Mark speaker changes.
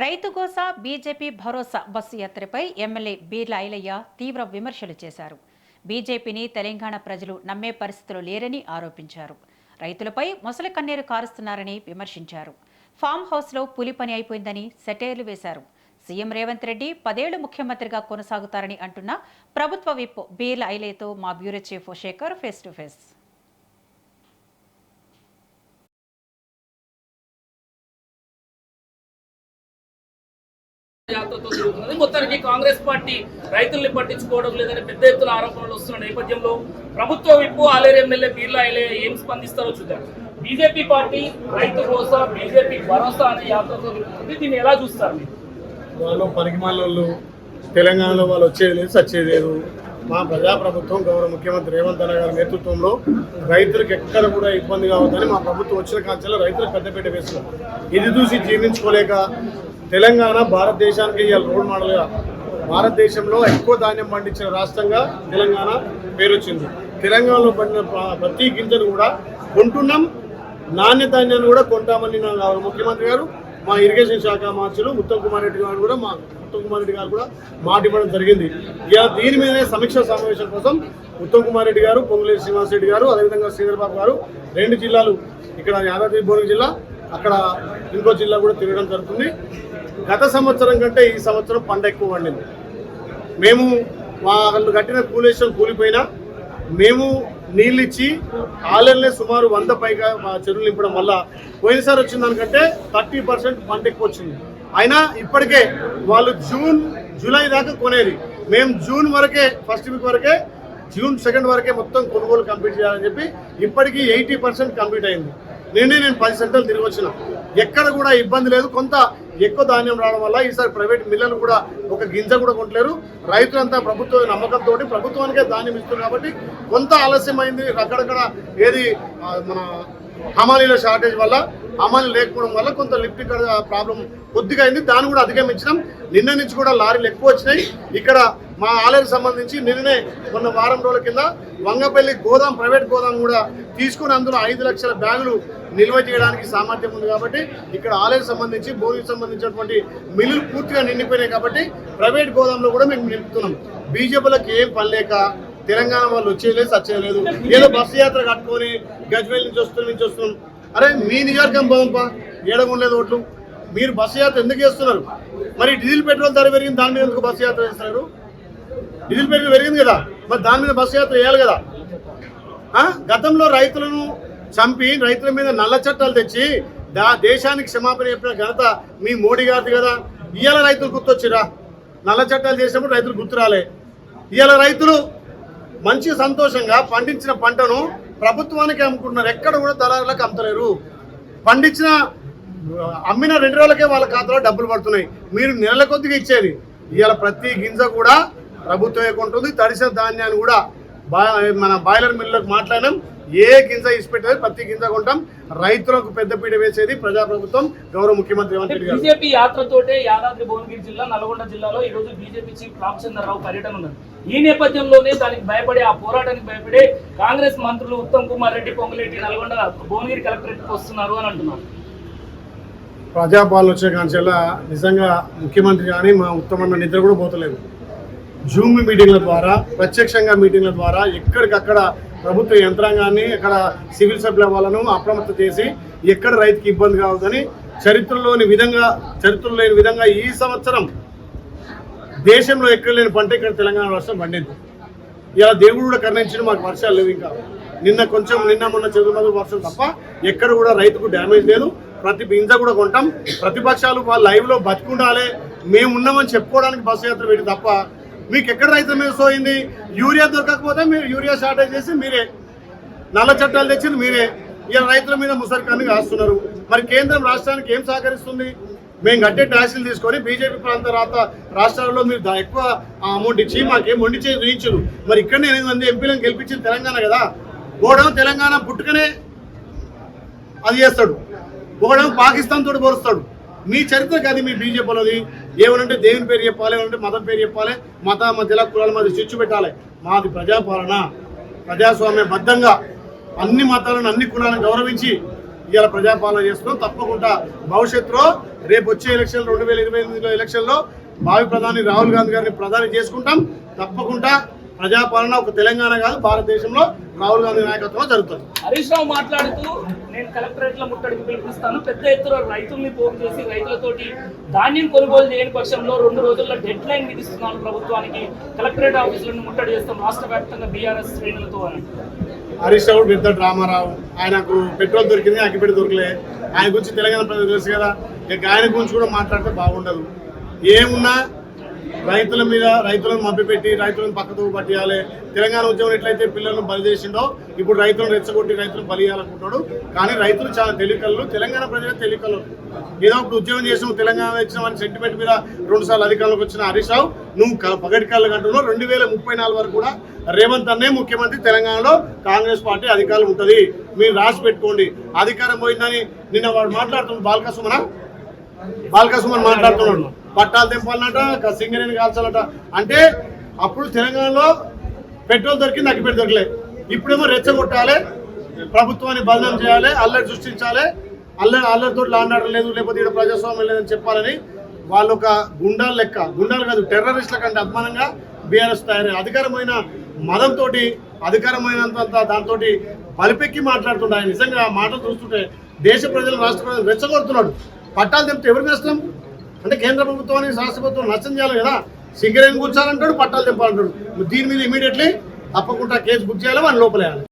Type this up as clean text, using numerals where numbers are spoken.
Speaker 1: రైతు గోసా బీజేపీ భరోసా bus యాత్రపై MLA Beerla Ailayya తీవ్ర విమర్శలు చేశారు. బీజేపీని తెలంగాణ ప్రజలు నమ్మే పరిస్థితులు లేరని ఆరోపించారు. రైతులపై మొసలి కన్నీరు కారుస్తున్నారని విమర్శించారు. ఫామ్ హౌస్లో పులి పని అయిపోయిందని సెటైర్లు వేశారు. సీఎం రేవంత్ రెడ్డి 10 ఏళ్లు ముఖ్యమంత్రిగా కొనసాగుతారని అంటున్న ప్రభుత్వ విప్ బీర్ల ఐలయ్యతో మా bureau chief Shekhar face to face.
Speaker 2: మొత్తానికి కాంగ్రెస్ పార్టీ రైతుల్ని పట్టించుకోవడం లేదని పెద్ద ఎత్తున ఆరోపణలు వస్తున్న నేపథ్యంలో ప్రభుత్వ విప్పు ఆలేరు ఎమ్మెల్యే బీర్ల ఐలయ్య ఏం స్పందిస్తారో చూద్దాం. BJP party Rythu Bharosa BJP భరోసా అనే యాత్రతో దీన్ని ఎలా చూస్తారు?
Speaker 3: వాళ్ళు పరిమాణాలు తెలంగాణలో వాళ్ళు వచ్చేది లేదు, సచ్చేది లేదు. మా ప్రజాప్రభుత్వం గౌరవ ముఖ్యమంత్రి రేవంత్ అన్న గారి నేతృత్వంలో రైతులకు ఎక్కడ కూడా ఇబ్బంది కావద్దని మా ప్రభుత్వం వచ్చిన కాంచెల్లో రైతులకు పెద్దపీట వేస్తున్నారు. ఇది చూసి జీవించుకోలేక తెలంగాణ భారతదేశానికి ఇవాళ రోల్ మోడల్గా భారతదేశంలో ఎక్కువ ధాన్యం పండించిన రాష్ట్రంగా తెలంగాణ పేరు వచ్చింది. తెలంగాణలో పండిన ప్రతి గింజను కూడా కొంటున్నాం, నాణ్య ధాన్యాన్ని కూడా కొంటామని ముఖ్యమంత్రి గారు మా ఇరిగేషన్ శాఖ మంత్రులు ఉత్తమ్ కుమార్ రెడ్డి గారు కూడా మాట ఇవ్వడం జరిగింది. ఇలా దీని మీదనే సమీక్ష సమావేశం కోసం ఉత్తమ్ కుమార్ రెడ్డి గారు, పొంగులేటి శ్రీనివాసరెడ్డి గారు, అదేవిధంగా శ్రీధర్ బాబు గారు 2 జిల్లాలు, ఇక్కడ యాదాద్రి భువనగిరి జిల్లా, అక్కడ ఇంకో జిల్లా కూడా తిరగడం జరుగుతుంది. గత సంవత్సరం కంటే ఈ సంవత్సరం పంట ఎక్కువ పండింది. మేము వాళ్ళు కట్టిన కూలేషన్ కూలిపోయినా మేము నీళ్ళు ఇచ్చి ఆలెల్నే సుమారు 100 పైగా మా చెరువులు నింపడం వల్ల పోయినసారి వచ్చిన దానికంటే 30% పంట ఎక్కువ వచ్చింది. అయినా ఇప్పటికే వాళ్ళు జూలై దాకా కొనేది, మేము జూన్ వరకే, ఫస్ట్ వీక్ వరకే, జూన్ 2nd వరకే మొత్తం కొనుగోలు కంప్లీట్ చేయాలని చెప్పి ఇప్పటికీ 80% కంప్లీట్ అయింది. నేను 10 సెంటర్లు తిరిగి వచ్చిన, ఎక్కడ కూడా ఇబ్బంది లేదు. కొంత ఎక్కువ ధాన్యం రావడం వల్ల ఈసారి ప్రైవేట్ మిల్లర్లు కూడా ఒక గింజ కూడా కొట్టలేరు. రైతులంతా ప్రభుత్వ నమ్మకంతో ప్రభుత్వానికే ధాన్యం ఇస్తున్నారు కాబట్టి కొంత ఆలస్యమైంది. అక్కడక్కడ ఏది మన హమాలీల షార్టేజ్ వల్ల, హమాలీ లేకపోవడం వల్ల కొంత లిఫ్ట్ ప్రాబ్లం కొద్దిగా అయింది. దాన్ని కూడా అధిగమించినాం. నిన్న నుంచి కూడా లారీలు ఎక్కువ వచ్చినాయి. ఇక్కడ మా ఆలయానికి సంబంధించి నిన్ననే మొన్న వారం రోజుల కింద వంగపల్లి గోదాం, ప్రైవేట్ గోదాం కూడా తీసుకుని అందులో 5 లక్షల బ్యాగులు నిల్వ చేయడానికి సామర్థ్యం ఉంది. కాబట్టి ఇక్కడ ఆలయానికి సంబంధించి భూమికి సంబంధించినటువంటి మిల్లులు పూర్తిగా నిండిపోయినాయి. కాబట్టి ప్రైవేట్ గోదాంలో కూడా మేము నింపుతున్నాం. బీజేపీలకు ఏం పని లేక తెలంగాణ వాళ్ళు వచ్చేయలేదు, సచ్చేయలేదు. ఏదో బస్సు యాత్ర కట్టుకొని గజ్వేల్ నుంచి వస్తున్నాం. అరే మీ నియోజకవర్గం పోదంపా, ఏడగుండలేదు ఓట్లు. మీరు బస్సు యాత్ర ఎందుకు చేస్తున్నారు? మరి డీజిల్ పెట్రోల్ ధర పెరిగింది, దాని మీద ఎందుకు బస్సు యాత్ర చేస్తున్నారు? డీజిల్ పెట్రోల్ పెరిగింది కదా, మరి దాని మీద బస్సు యాత్ర వేయాలి కదా. గతంలో రైతులను చంపి రైతుల మీద నల్ల చట్టాలు తెచ్చి దేశానికి క్షమాపణ చెప్పిన ఘనత మీ మోడీ గారిది కదా. ఇవాళ రైతులు గుర్తొచ్చిరా? నల్ల చట్టాలు చేసినప్పుడు రైతులు గుర్తురాలే. ఇవాళ రైతులు మంచి సంతోషంగా పండించిన పంటను ప్రభుత్వానికి అమ్ముకుంటున్నారు. ఎక్కడ కూడా దళారులకు అమ్ముతలేరు. అమ్మిన 2 రోజులకే వాళ్ళ ఖాతాలో డబ్బులు పడుతున్నాయి. మీరు నెలల కొద్దిగా ఇచ్చేది. ఇవాళ ప్రతి గింజ కూడా ప్రభుత్వమే కొంటుంది. తడిసిన ధాన్యాన్ని కూడా మన బాయిలర్ మిల్లులకు మాట్లాడినాం. ఏ గింజ ఇచ్చిపెట్టేది ప్రతి గింజ కొంటాం. రైతులకు పెద్దపీట వేసేది ప్రజాప్రభుత్వం, గౌరవ ముఖ్యమంత్రి రేవంత్ రెడ్డి గారు.
Speaker 2: బీజేపీ యాత్రతోటే యాదాద్రి భువనగిరి జిల్లా, నల్గొండ జిల్లాలో ఈ రోజు బీజేపీ చీఫ్ రామచంద్రరావు పర్యటన ఉన్నది. ఈ నేపథ్యంలోనే దానికి భయపడే, ఆ పోరాటానికి భయపడే కాంగ్రెస్ మంత్రులు ఉత్తమ్ కుమార్ రెడ్డి, పొంగులేటి, నల్గొండ భువనగిరి కలెక్టరేట్కి వస్తున్నారు అని అంటున్నారు.
Speaker 3: ప్రజాపాలన వచ్చే కాంచెల్లా నిజంగా ముఖ్యమంత్రి కానీ మా ఉత్తమన్న నిద్ర కూడా పోతలేదు. జూమ్ మీటింగ్ల ద్వారా, ప్రత్యక్షంగా మీటింగ్ల ద్వారా ఎక్కడికక్కడ ప్రభుత్వ యంత్రాంగాన్ని, అక్కడ సివిల్ సప్లై వాళ్ళను అప్రమత్తం చేసి ఎక్కడ రైతుకి ఇబ్బంది కావద్దని చరిత్రలో లేని విధంగా ఈ సంవత్సరం దేశంలో ఎక్కడ లేని పంట ఇక్కడ తెలంగాణ రాష్ట్రం పండింది. ఇలా దేవుడు కూడా కరుణించి మాకు వర్షాలు లేవు. ఇంకా నిన్న మొన్న చదువుమదు వర్షం తప్ప ఎక్కడ కూడా రైతుకు డ్యామేజ్ లేదు. ప్రతి గింజ కూడా కొంటాం. ప్రతిపక్షాలు వాళ్ళు లైవ్లో బతుకుండాలి, మేము ఉన్నామని చెప్పుకోవడానికి బస్సు యాత్ర పెట్టి తప్ప మీకు ఎక్కడ రైతుల మీద సోయింది? యూరియా దొరకకపోతే మీరు యూరియా షార్టేజ్ చేసి మీరే, నల్ల చట్టాలు తెచ్చింది మీరే. ఇలా రైతుల మీద ముసరికన్ను కాస్తున్నారు. మరి కేంద్రం రాష్ట్రానికి ఏం సహకరిస్తుంది? మేము కట్టే ట్యాక్సీలు తీసుకొని బీజేపీ ప్రాంత రాష్ట్రాల్లో మీరు ఎక్కువ అమౌంట్ ఇచ్చి మాకేం వండి చేసి చూయించరు. మరి ఇక్కడనే 8 మంది ఎంపీలను గెలిపించింది తెలంగాణ కదా. ఒకడేమో తెలంగాణ పుట్టుకనే అది చేస్తాడు, ఒకడేమో పాకిస్తాన్ తోటి పోలుస్తాడు. మీ చరిత్ర కాదు మీ బీజేపీలోది. ఏమనంటే దేవుని పేరు చెప్పాలి, ఏమంటే మతం పేరు చెప్పాలి, మత మధ్యలో కులాల మధ్య చిచ్చు పెట్టాలి. మాది ప్రజాపాలన, ప్రజాస్వామ్య బద్ధంగా అన్ని మతాలను, అన్ని కులాలను గౌరవించి ఇవాళ ప్రజాపాలన చేస్తున్నాం. తప్పకుండా భవిష్యత్తులో రేపు వచ్చే ఎలక్షన్ 2028లో ఎలక్షన్లో భావి ప్రధాని రాహుల్ గాంధీ గారిని ప్రధాని చేసుకుంటాం. తప్పకుండా ప్రజాపాలన ఒక తెలంగాణ కాదు భారతదేశంలో రాహుల్ గాంధీ నాయకత్వంలో జరుగుతుంది.
Speaker 2: హరీష్ రావు మాట్లాడుతూ నేను కలెక్టరేట్ లో ముట్టడికి పిలుపునిస్తాను, పెద్ద ఎత్తున రైతుల్ని పోగు చేసి రైతులతోటి ధాన్యం కొనుగోలు చేయని పక్షంలో 2 రోజుల్లో డెడ్ లైన్ విధిస్తున్నాను ప్రభుత్వానికి, కలెక్టరేట్ ఆఫీసులను ముట్టడి చేస్తాం రాష్ట్ర వ్యాప్తంగా బీఆర్ఎస్ శ్రేణులతో అని.
Speaker 3: హరీష్ రావు పెద్ద డ్రామారావు. ఆయనకు పెట్రోల్ దొరికింది, అగ్గిపెట్టి దొరకలే. ఆయన గురించి తెలంగాణ ప్రజలు తెలుసు కదా. ఇక ఆయన గురించి కూడా మాట్లాడితే బాగుండదు. ఏమున్నా రైతుల మీద రైతులను మభ్యపెట్టి రైతులను పక్కతో పట్టియాలి. తెలంగాణ ఉద్యమం ఎట్లయితే పిల్లలను బలి చేసిండో ఇప్పుడు రైతులను రెచ్చగొట్టి రైతులను బలి చేయాలనుకుంటున్నాడు. కానీ రైతులు చాలా తెలివికలు, తెలంగాణ ప్రజలు తెలివికలు. ఏదో ఒకటి ఉద్యమం చేసిన తెలంగాణ ఇచ్చిన సెంటిమెంట్ మీద 2 సార్లు అధికారంలోకి వచ్చిన హరీష్ రావు నువ్వు పగటి కళ్ళు అంటున్నావు. 2034 వరకు కూడా రేవంత్ అన్నే ముఖ్యమంత్రి, తెలంగాణలో కాంగ్రెస్ పార్టీ అధికారం ఉంటుంది. మీరు రాసి పెట్టుకోండి. అధికారం పోయిందని నిన్న వాడు మాట్లాడుతున్నాడు. బాల్కసుమన్ మాట్లాడుతున్నాడు. పట్టాలు తెంపాలన్నట, సింగరేణి కాల్చాలట. అంటే అప్పుడు తెలంగాణలో పెట్రోల్ దొరికింది, అగ్గిపెట్టి దొరకలే. ఇప్పుడేమో రెచ్చగొట్టాలి, ప్రభుత్వాన్ని బదనాం చేయాలి, అల్లరి సృష్టించాలి, అల్లరితో లాండాడడం లేదు, లేకపోతే ఇక్కడ ప్రజాస్వామ్యం లేదని చెప్పాలని వాళ్ళు ఒక గుండాలు లెక్క, గుండాలు కాదు టెర్రరిస్టుల కంటే అభిమానంగా బీఆర్ఎస్ తయారై అధికారమైన మదంతో అధికారమైనంత దాంతో బలిపెక్కి మాట్లాడుతుండే. ఆయన నిజంగా మాటలు చూస్తుంటే దేశ ప్రజలు రాష్ట్ర ప్రజలు రెచ్చగొడుతున్నాడు. పట్టాలు తెంపితే ఎవరికి నష్టం? అంటే కేంద్ర ప్రభుత్వాన్ని రాష్ట్ర ప్రభుత్వం నష్టం చేయాలి కదా. సింగరేణి కూర్చాలంటాడు, పట్టాలు తెంపాలంటాడు. దీని మీద ఇమీడియట్లీ తప్పకుండా కేసు బుక్ చేయాలి, వాళ్ళని లోపలేయాలి.